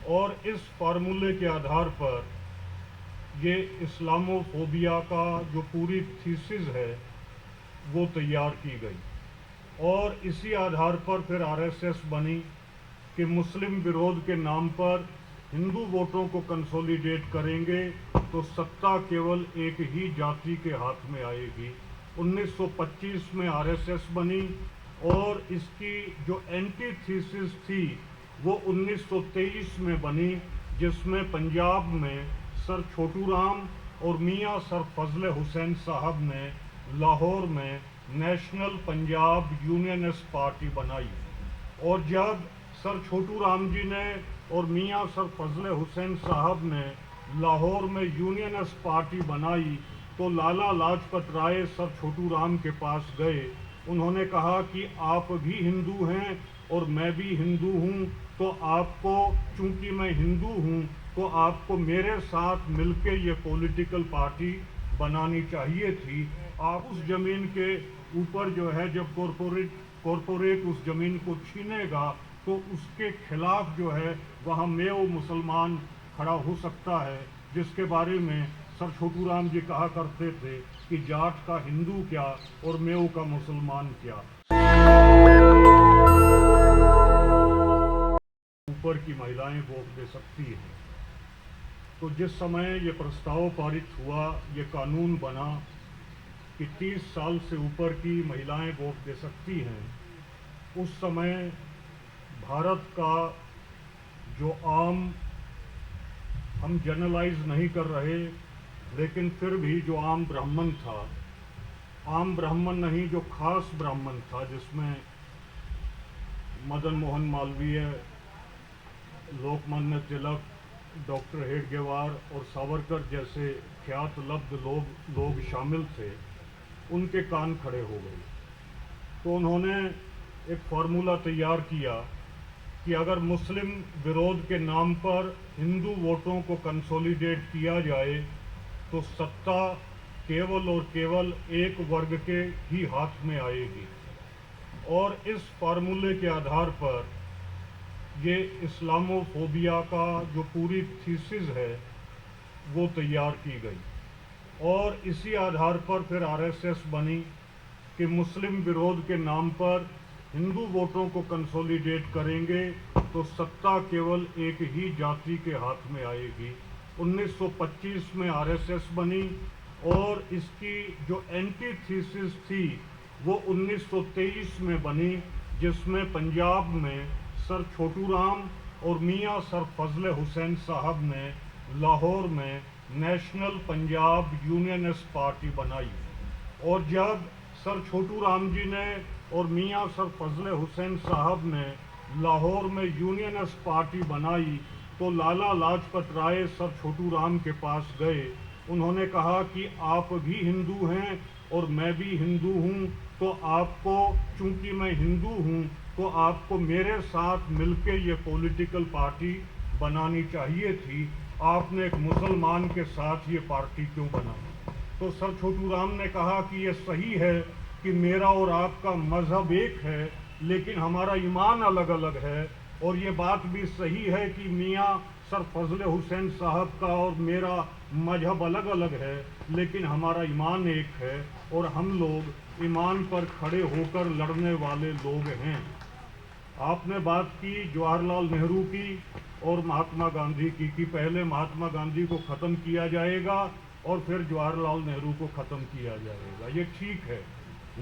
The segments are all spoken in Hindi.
और इस फार्मूले के आधार पर ये इस्लामोफोबिया का जो पूरी थीसिस है वो तैयार की गई और इसी आधार पर फिर आरएसएस बनी कि मुस्लिम विरोध के नाम पर हिंदू वोटों को कंसोलिडेट करेंगे तो सत्ता केवल एक ही जाति के हाथ में आएगी। 1925 में आरएसएस बनी और इसकी जो एंटी थीसिस थी वो 1923 में बनी, जिसमें पंजाब में सर छोटू राम और मियां सर फजल हुसैन साहब ने लाहौर में नेशनल पंजाब यूनियनिस्ट पार्टी बनाई। और जब सर छोटू राम जी ने और मियां सर फजल हुसैन साहब ने लाहौर में यूनियनिस्ट पार्टी बनाई तो लाला लाजपत राय सर छोटू राम के पास गए। उन्होंने कहा कि आप भी हिंदू हैं और मैं भी हिंदू हूं, तो आपको, चूंकि मैं हिंदू हूं, तो आपको मेरे साथ मिलकर ये पॉलिटिकल पार्टी बनानी चाहिए थी। आप उस जमीन के ऊपर जो है जब कॉरपोरेट उस जमीन को छीनेगा तो उसके खिलाफ जो है वहाँ मेव मुसलमान खड़ा हो सकता है, जिसके बारे में सर छोटू राम जी कहा करते थे कि जाट का हिंदू क्या और मेव का मुसलमान क्या। ऊपर की महिलाएं वोट दे सकती हैं। तो जिस समय ये प्रस्ताव पारित हुआ, ये कानून बना कि 30 साल से ऊपर की महिलाएं वोट दे सकती हैं, उस समय भारत का जो आम, हम जनरलाइज नहीं कर रहे, लेकिन फिर भी जो आम ब्राह्मण था, आम ब्राह्मण नहीं, जो खास ब्राह्मण था, जिसमें मदन मोहन मालवीय, लोकमान्य तिलक, डॉक्टर हेडगेवार और सावरकर जैसे ख्यात लब्ध लोग शामिल थे, उनके कान खड़े हो गए। तो उन्होंने एक फार्मूला तैयार किया कि अगर मुस्लिम विरोध के नाम पर हिंदू वोटों को कंसोलिडेट किया जाए तो सत्ता केवल और केवल एक वर्ग के ही हाथ में आएगी। और इस फार्मूले के आधार पर ये इस्लामोफोबिया का जो पूरी थीसिस है वो तैयार की गई और इसी आधार पर फिर आरएसएस बनी कि मुस्लिम विरोध के नाम पर हिंदू वोटों को कंसोलिडेट करेंगे तो सत्ता केवल एक ही जाति के हाथ में आएगी। 1925 में आरएसएस बनी और इसकी जो एंटी थीसिस थी वो 1923 में बनी, जिसमें पंजाब में सर छोटू राम और मियां सर फजल हुसैन साहब ने लाहौर में नेशनल पंजाब यूनियनिस्ट पार्टी बनाई। और जब सर छोटू राम जी ने और मियां सर फजल हुसैन साहब ने लाहौर में यूनियनिस्ट पार्टी बनाई तो लाला लाजपत राय सर छोटू राम के पास गए। उन्होंने कहा कि आप भी हिंदू हैं और मैं भी हिंदू हूं, तो आपको, चूंकि मैं हिंदू हूं, तो आपको मेरे साथ मिलकर ये पॉलिटिकल पार्टी बनानी चाहिए थी। आपने एक मुसलमान के साथ ये पार्टी क्यों बनाई? तो सर छोटू राम ने कहा कि ये सही है कि मेरा और आपका मजहब एक है, लेकिन हमारा ईमान अलग अलग है। और ये बात भी सही है कि मियां सर फजल हुसैन साहब का और मेरा मजहब अलग अलग है, लेकिन हमारा ईमान एक है और हम लोग ईमान पर खड़े होकर लड़ने वाले लोग हैं। आपने बात की जवाहरलाल नेहरू की और महात्मा गांधी की कि पहले महात्मा गांधी को ख़त्म किया जाएगा और फिर जवाहरलाल नेहरू को ख़त्म किया जाएगा। ये ठीक है,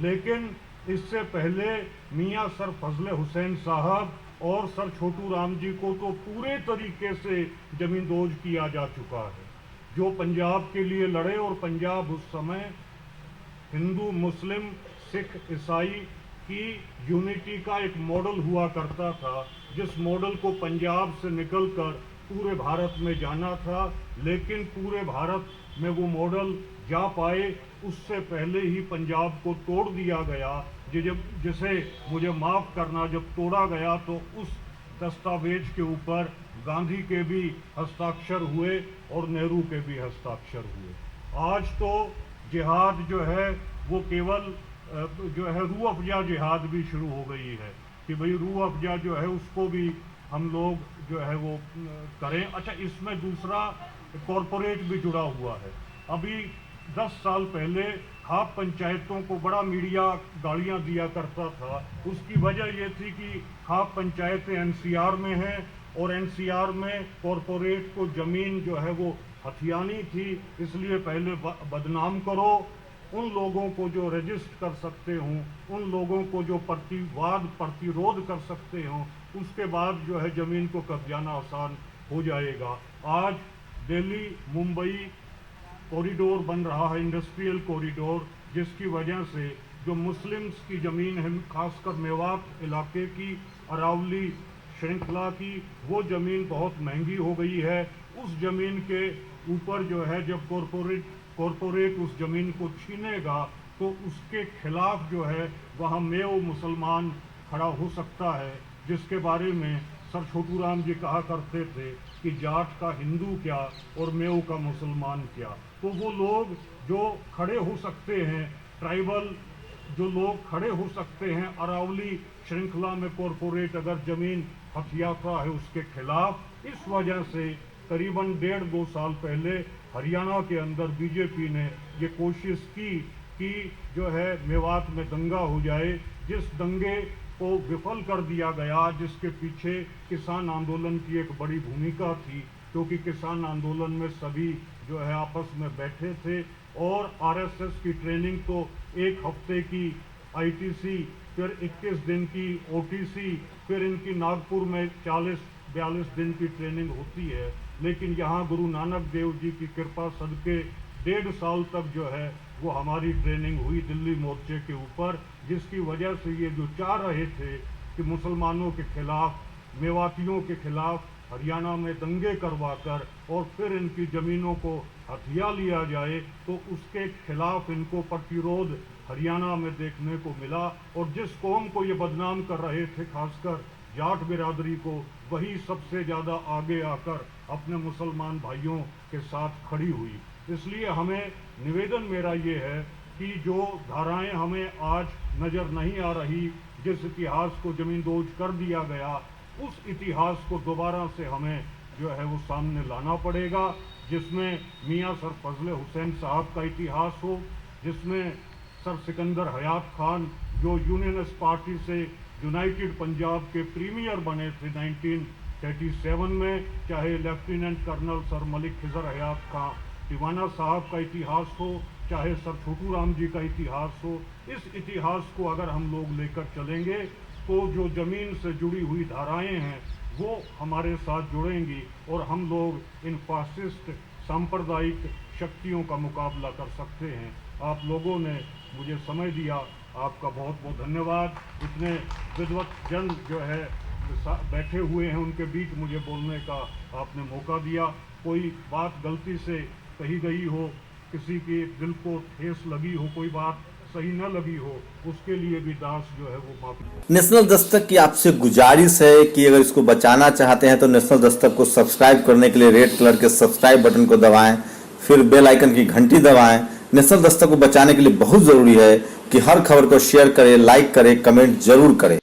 लेकिन इससे पहले मियां सर फजल हुसैन साहब और सर छोटू राम जी को तो पूरे तरीके से जमींदोज किया जा चुका है, जो पंजाब के लिए लड़े। और पंजाब उस समय हिंदू, मुस्लिम, सिख, ईसाई की यूनिटी का एक मॉडल हुआ करता था, जिस मॉडल को पंजाब से निकलकर पूरे भारत में जाना था। लेकिन पूरे भारत में वो मॉडल जा पाए उससे पहले ही पंजाब को तोड़ दिया गया, जिसे मुझे माफ़ करना, जब तोड़ा गया तो उस दस्तावेज के ऊपर गांधी के भी हस्ताक्षर हुए और नेहरू के भी हस्ताक्षर हुए। आज तो जिहाद जो है वो केवल जो है रूह अफ़जा जिहाद भी शुरू हो गई है कि भाई रूह अफ़जा जो है उसको भी हम लोग जो है वो करें। अच्छा, इसमें दूसरा कॉरपोरेट भी जुड़ा हुआ है। अभी 10 साल पहले खाप पंचायतों को बड़ा मीडिया गालियां दिया करता था। उसकी वजह ये थी कि खाप पंचायतें एनसीआर में हैं और एनसीआर में कॉरपोरेट को ज़मीन जो है वो हथियानी थी, इसलिए पहले बदनाम करो। उन लोगों को जो रजिस्ट कर सकते हों, उन लोगों को जो प्रतिरोध कर सकते हों, उसके बाद जो है ज़मीन को कब्जाना आसान हो जाएगा। आज दिल्ली मुंबई कॉरिडोर बन रहा है, इंडस्ट्रियल कॉरिडोर, जिसकी वजह से जो मुस्लिम्स की ज़मीन है, खासकर मेवात इलाके की, अरावली श्रृंखला की, वो ज़मीन बहुत महंगी हो गई है। उस ज़मीन के ऊपर जो है जब कॉरपोरेट उस ज़मीन को छीनेगा तो उसके खिलाफ जो है वहाँ मेव मुसलमान खड़ा हो सकता है, जिसके बारे में सर छोटू राम जी कहा करते थे कि जाट का हिंदू क्या और मेव का मुसलमान क्या। तो वो लोग जो खड़े हो सकते हैं, ट्राइबल जो लोग खड़े हो सकते हैं अरावली श्रृंखला में कॉरपोरेट अगर ज़मीन हथियाता है उसके खिलाफ, इस वजह से करीबन 1.5-2 साल पहले हरियाणा के अंदर बीजेपी ने ये कोशिश की कि जो है मेवात में दंगा हो जाए, जिस दंगे को विफल कर दिया गया, जिसके पीछे किसान आंदोलन की एक बड़ी भूमिका थी, क्योंकि किसान आंदोलन में सभी जो है आपस में बैठे थे और आरएसएस की ट्रेनिंग तो 1 हफ्ते की आईटीसी, फिर 21 दिन की ओटीसी, फिर इनकी नागपुर में 40-42 दिन की ट्रेनिंग होती है। लेकिन यहाँ गुरु नानक देव जी की कृपा सदके 1.5 साल तक जो है वो हमारी ट्रेनिंग हुई दिल्ली मोर्चे के ऊपर, जिसकी वजह से ये जो चाह रहे थे कि मुसलमानों के खिलाफ, मेवातियों के खिलाफ हरियाणा में दंगे करवाकर और फिर इनकी ज़मीनों को हथिया लिया जाए, तो उसके खिलाफ इनको प्रतिरोध हरियाणा में देखने को मिला। और जिस कौम को ये बदनाम कर रहे थे, खासकर जाट बिरादरी को, वही सबसे ज़्यादा आगे आकर अपने मुसलमान भाइयों के साथ खड़ी हुई। इसलिए हमें निवेदन मेरा ये है कि जो धाराएं हमें आज नज़र नहीं आ रही, जिस इतिहास को ज़मींदोज कर दिया गया, उस इतिहास को दोबारा से हमें जो है वो सामने लाना पड़ेगा, जिसमें मियाँ सर फजले हुसैन साहब का इतिहास हो, जिसमें सर सिकंदर हयात खान जो यूनियनिस्ट पार्टी से यूनाइटेड पंजाब के प्रीमियर बने थे 1937 में, चाहे lieutenant colonel sir Malik Khizar Hayat Khan Tiwana साहब का इतिहास हो, चाहे सर छोटू राम जी का इतिहास हो। इस इतिहास को अगर हम लोग लेकर चलेंगे तो जो ज़मीन से जुड़ी हुई धाराएं हैं वो हमारे साथ जुड़ेंगी और हम लोग इन फासिस्ट सांप्रदायिक शक्तियों का मुकाबला कर सकते हैं। आप लोगों ने मुझे समय दिया, आपका बहुत बहुत धन्यवाद। इतने विद्वत जन जो है बैठे हुए हैं, उनके बीच मुझे बोलने का आपने मौका दिया। कोई बात गलती से कही गई हो, किसी के दिल को ठेस लगी हो, कोई बात सही न लगी हो, उसके लिए भी दास जो है वो माफी। नेशनल दस्तक की आपसे गुजारिश है कि अगर इसको बचाना चाहते हैं तो नेशनल दस्तक को सब्सक्राइब करने के लिए रेड कलर के सब्सक्राइब बटन को दबाएं, फिर बेल आइकन की घंटी दबाएं। नेशनल दस्तक को बचाने के लिए बहुत जरूरी है कि हर खबर को शेयर करें, लाइक करें, कमेंट जरूर करें।